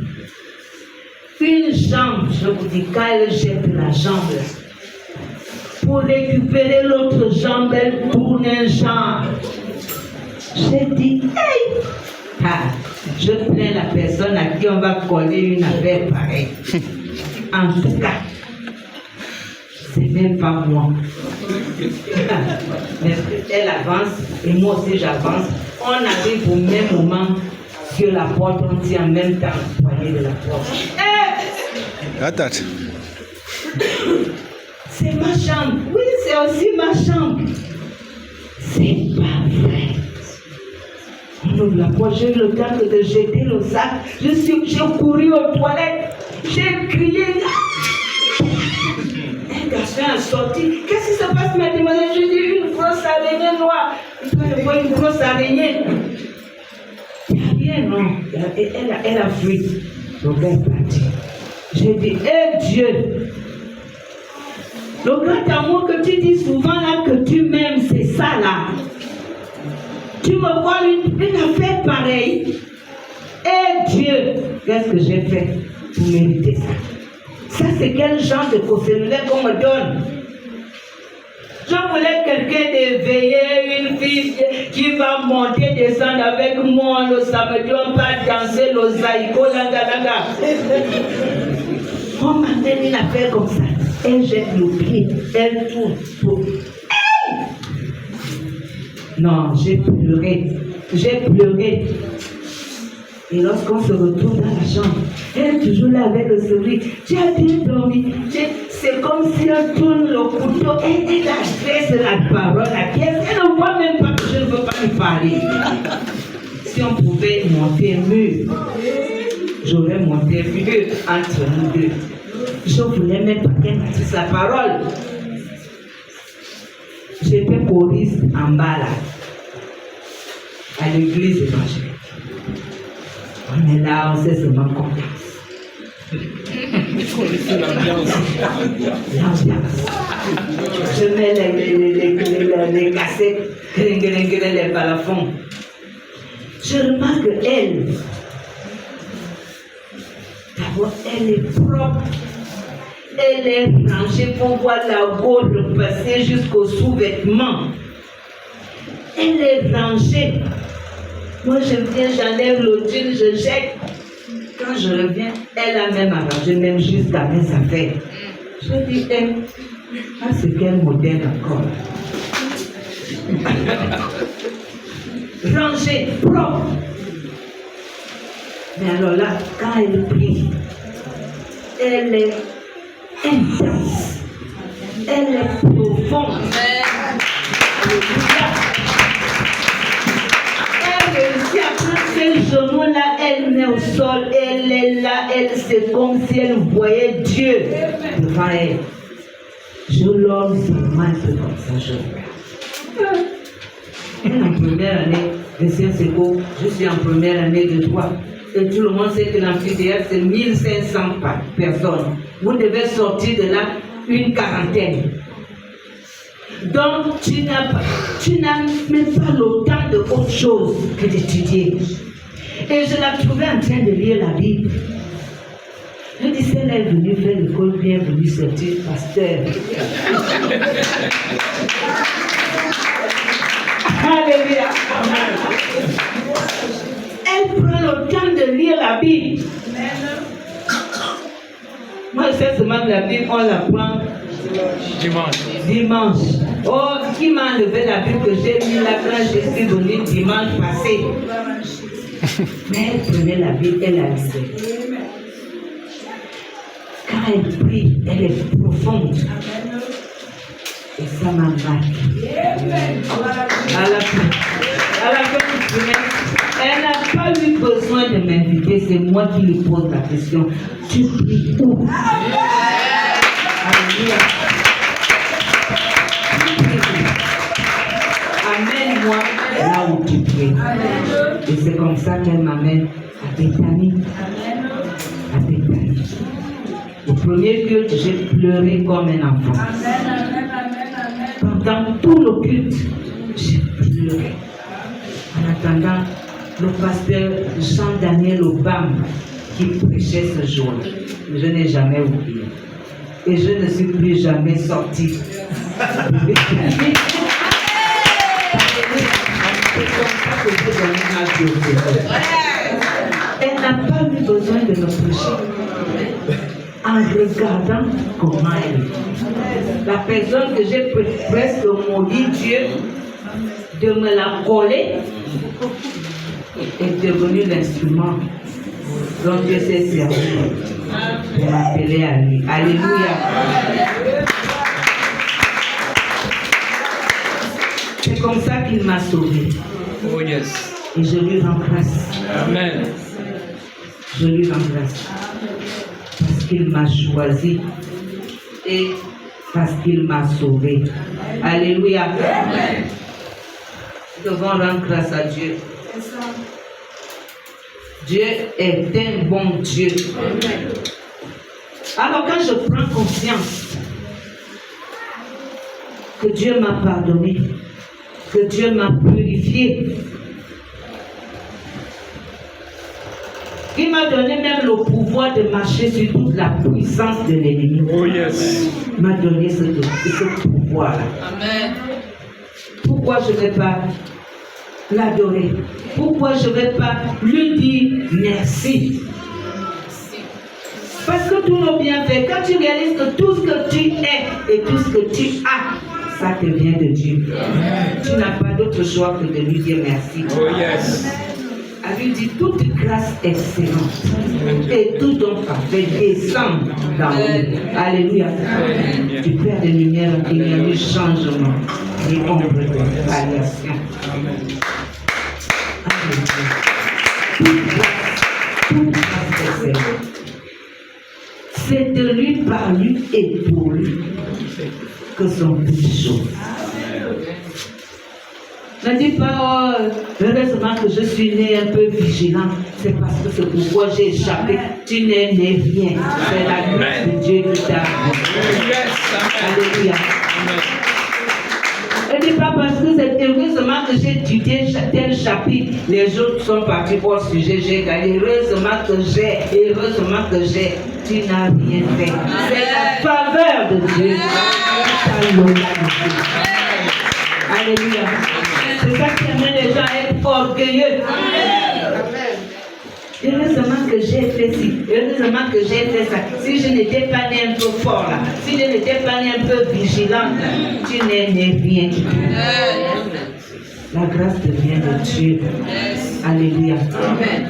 Une jambe, je vous dis, quand elle jette la jambe, pour récupérer l'autre jambe, elle tourne un genre. J'ai dit, hey! Ah, je plains la personne à qui on va coller une affaire pareille. En tout cas, c'est même pas moi. Mais elle avance et moi aussi j'avance. On arrive au même moment que la porte, on tient en même temps le poignet de la porte. C'est ma chambre. Oui, c'est aussi ma chambre. C'est pas vrai. On ouvre la porte, j'ai eu le temps de jeter le sac. J'ai couru aux toilettes. J'ai crié. Un garçon a sorti. Qu'est-ce qui se araignée noire. Il voit une grosse araignée. Bien, non. Elle a fui. Le gars est parti. J'ai dit, Dieu, le grand amour que tu dis souvent là, que tu m'aimes, c'est ça là. Tu me vois une affaire pareille. Dieu, qu'est-ce que j'ai fait pour mériter ça? Ça, c'est quel genre de co-cellulaire qu'on me donne? Je voulais quelqu'un d'éveillé, une fille qui va monter, descendre avec moi le samedi, on va danser l'osaïko, langa. On m'a donné une affaire comme ça. Elle jette le pied, elle tourne. Non, j'ai pleuré. Et lorsqu'on se retrouve dans la chambre, elle est toujours là avec le sourire. Tu as bien dormi. C'est comme si on tourne le couteau. Elle adresse la parole à qui elle ne voit même pas que je ne veux pas lui parler. Si on pouvait monter mieux, j'aurais monté mieux entre nous deux. Je ne voulais même pas qu'elle me dise la parole. J'étais choriste en bas là, à l'église évangélique. On est là, on sait seulement confiance. L'ambiance. Je mets les cassettes, les balafons. Je remarque elle. D'abord, elle est propre. Elle est rangée pour voir la gaule passer jusqu'au sous-vêtement. Elle est rangée. Moi, je viens, j'enlève le jean, je jette. Quand je reviens, elle a même arrangé, même jusqu'à mes affaires. Je dis, c'est quel modèle encore? Rangée, propre. Mais alors là, quand elle prie, elle est intense. Elle est profonde. Ces genoux-là, elle met au sol, elle est là, c'est comme si elle voyait Dieu devant elle. Je l'homme seulement un peu comme ça, je regarde. Elle en première année de Sciences Éco, je suis en première année de droit. Et tout le monde sait que l'amphithéâtre, c'est 1500 personnes. Vous devez sortir de là une quarantaine. Donc, tu n'as même pas le temps de autre chose que d'étudier. Et je la trouvais en train de lire la Bible. Je dis, si elle est venue faire l'école, bienvenue sortir pasteur. Alléluia. Elle prend le temps de lire la Bible. Moi, je sais seulement que la Bible, on la prend dimanche. Oh, qui m'a enlevé la Bible que j'ai mis là quand je suis venu dimanche passé? Mais elle prenait la Bible, elle la lisait. Quand elle prie, elle est profonde. Et ça m'a marqué. À la fin du trimestre, elle n'a pas eu besoin de m'inviter, c'est moi qui lui pose la question. Tu pries où? Alléluia. Amène-moi là où tu pries. Et c'est comme ça qu'elle m'amène à Bethanie. À Bethanie. Au premier culte, j'ai pleuré comme un enfant. Pendant tout le culte, j'ai pleuré. En attendant le pasteur Jean-Daniel Obam qui prêchait ce jour. Je n'ai jamais oublié. Et je ne suis plus jamais sortie. C'est comme ça que j'ai donné ma vie. Elle n'a pas eu besoin de me prêcher. En regardant comment elle est. La personne que j'ai presque maudit Dieu de me la coller est devenue l'instrument dont Dieu s'est servi pour m'appeler à lui. Alléluia. C'est comme ça qu'il m'a sauvé. Oh yes. Et je lui rends grâce. Amen. Je lui rends grâce. Parce qu'il m'a choisi et parce qu'il m'a sauvé. Alléluia. Nous devons rendre grâce à Dieu. Dieu est un bon Dieu. Alors quand je prends conscience que Dieu m'a pardonné, que Dieu m'a purifié, il m'a donné même le pouvoir de marcher sur toute la puissance de l'ennemi. Oh yes. Il m'a donné ce pouvoir-là. Amen. Pourquoi je ne vais pas l'adorer? Pourquoi je ne vais pas lui dire merci? Parce que tous nos bienfaits, quand tu réalises que tout ce que tu es et tout ce que tu as, ça te vient de Dieu. Tu n'as pas d'autre choix que de lui dire merci. Oh yes. A lui dit toute grâce excellente et tout don parfait descend dans nous. Alléluia. Du Père de lumière, il y a eu changement et ombre de variation. Alléluia. Toute grâce excellente. C'est de lui, par lui et pour lui que sont toutes choses. Ne dis pas, oh, heureusement que je suis né un peu vigilant. C'est parce que c'est pourquoi j'ai échappé. Tu n'es né rien. C'est la grâce de Dieu qui t'a. Alléluia. Ne dis pas parce que c'est heureusement que j'ai étudié tel chapitre. Les autres sont partis pour le sujet, j'ai gagné. Heureusement que j'ai. Tu n'as rien fait. C'est la faveur de Dieu. Alléluia. C'est ça qui amène les gens à être orgueilleux. Heureusement que j'ai fait ci, heureusement que j'ai fait ça. Si je n'étais pas né un peu fort là, si je n'étais pas né un peu vigilante là, tu n'es né rien du tout. La grâce devient de Dieu. Alléluia.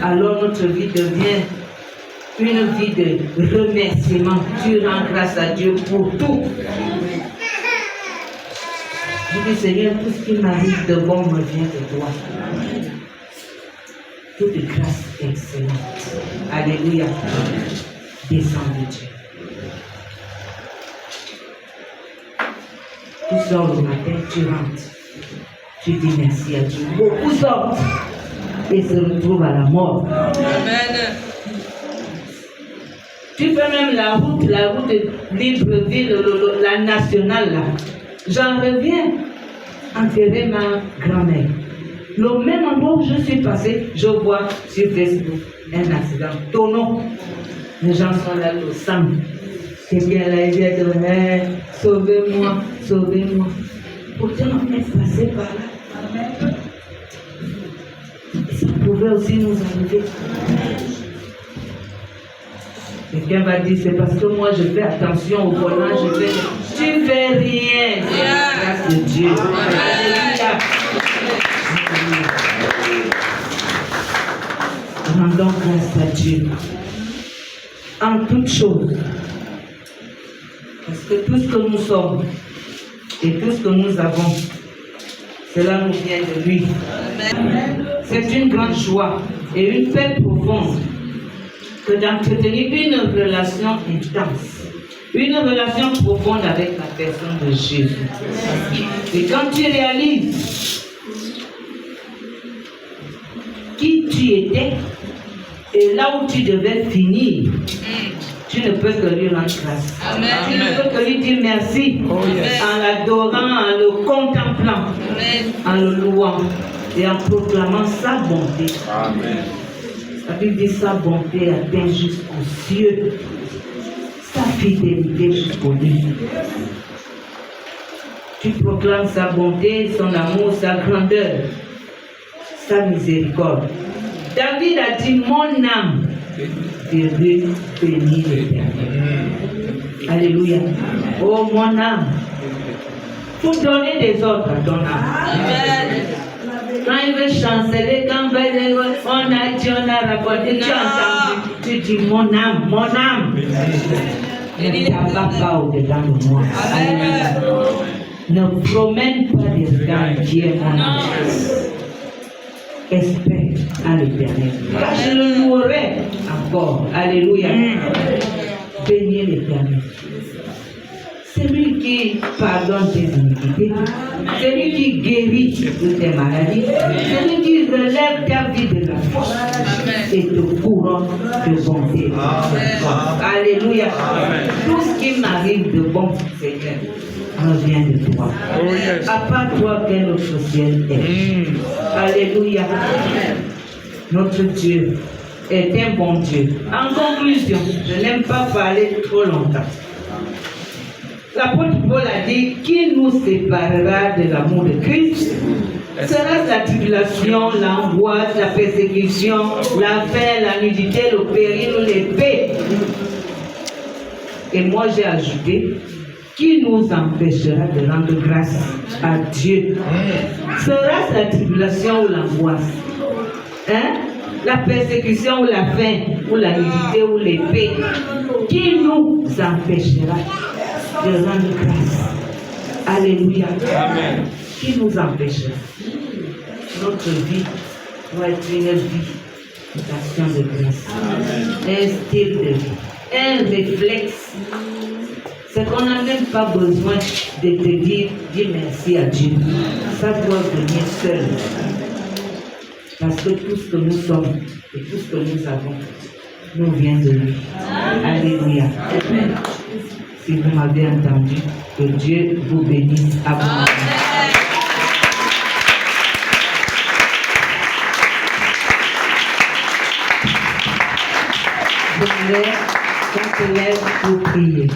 Alors notre vie devient une vie de remerciement. Tu rends grâce à Dieu pour tout. Je dis, Seigneur, tout ce qui m'arrive de bon me vient de toi. Toute grâce excellente. Alléluia. Descends de Dieu. Tu sors le matin, tu rentres. Tu dis merci à Dieu. Beaucoup sortent et se retrouvent à la mort. Amen. Tu fais même la route de Libreville, la nationale là. J'en reviens enterrer ma grand-mère. Le même endroit où je suis passé, je vois sur Facebook un accident. Tonneau. Les gens sont là, le sang. Quelqu'un là, il dit, sauvez-moi, sauvez-moi. Pourtant, on est passé par là. Ça pouvait aussi nous arriver. Quelqu'un va dire, c'est parce que moi je fais attention au volant, tu fais rien. C'est la grâce de Dieu. Alléluia. Rendons grâce à Dieu. En toutes choses. Parce que tout ce que nous sommes et tout ce que nous avons, cela nous vient de lui. C'est une grande joie et une paix profonde que d'entretenir une relation intense, une relation profonde avec la personne de Jésus. Et quand tu réalises qui tu étais et là où tu devais finir, tu ne peux que lui rendre grâce. Amen. Tu ne peux que lui dire merci en l'adorant, en le contemplant, en le louant et en proclamant sa bonté. Amen. La Bible dit sa bonté atteint jusqu'aux cieux, sa fidélité jusqu'aux nuits. Tu proclames sa bonté, son amour, sa grandeur, sa miséricorde. David a dit, mon âme bénit l'Éternel. Alléluia. Oh mon âme, pour donner des ordres à ton âme. Amen. Quand il veut chanceler, quand il veut, on a dit, on a raconté, tu as entendu, tu dis mon âme, ne tabac pas au-dedans de moi. Alléluia. Ne promène pas des regards qui est mon âme. Espère à l'Éternel. Car je le louerai encore. Alléluia. Bénis l'Éternel. C'est lui qui pardonne tes iniquités, celui qui guérit de tes maladies, celui qui relève ta vie de la force et te couronne de bonté. Alléluia. Tout ce qui m'arrive de bon, Seigneur, revient de toi. À part toi, quel autre ciel est. Alléluia. Notre Dieu est un bon Dieu. En conclusion, je n'aime pas parler trop longtemps. L'apôtre Paul a dit, qui nous séparera de l'amour de Christ? Sera la tribulation, l'angoisse, la persécution, la faim, la nudité, le péril ou l'épée. Et moi j'ai ajouté, qui nous empêchera de rendre grâce à Dieu? Sera la tribulation ou l'angoisse? La persécution ou la faim, ou la nudité ou l'épée? Qui nous empêchera de rendre grâce? Alléluia. Amen. Qui nous empêchera? Notre vie doit être une vie d'action de grâce. Un style de vie, un réflexe. C'est qu'on n'a même pas besoin de te dire merci à Dieu. Ça doit venir seul. Parce que tout ce que nous sommes et tout ce que nous avons nous vient de lui. Alléluia. Amen. Si vous m'avez entendu, que Dieu vous bénisse abondamment. Je voulais qu'on se lève pour prier.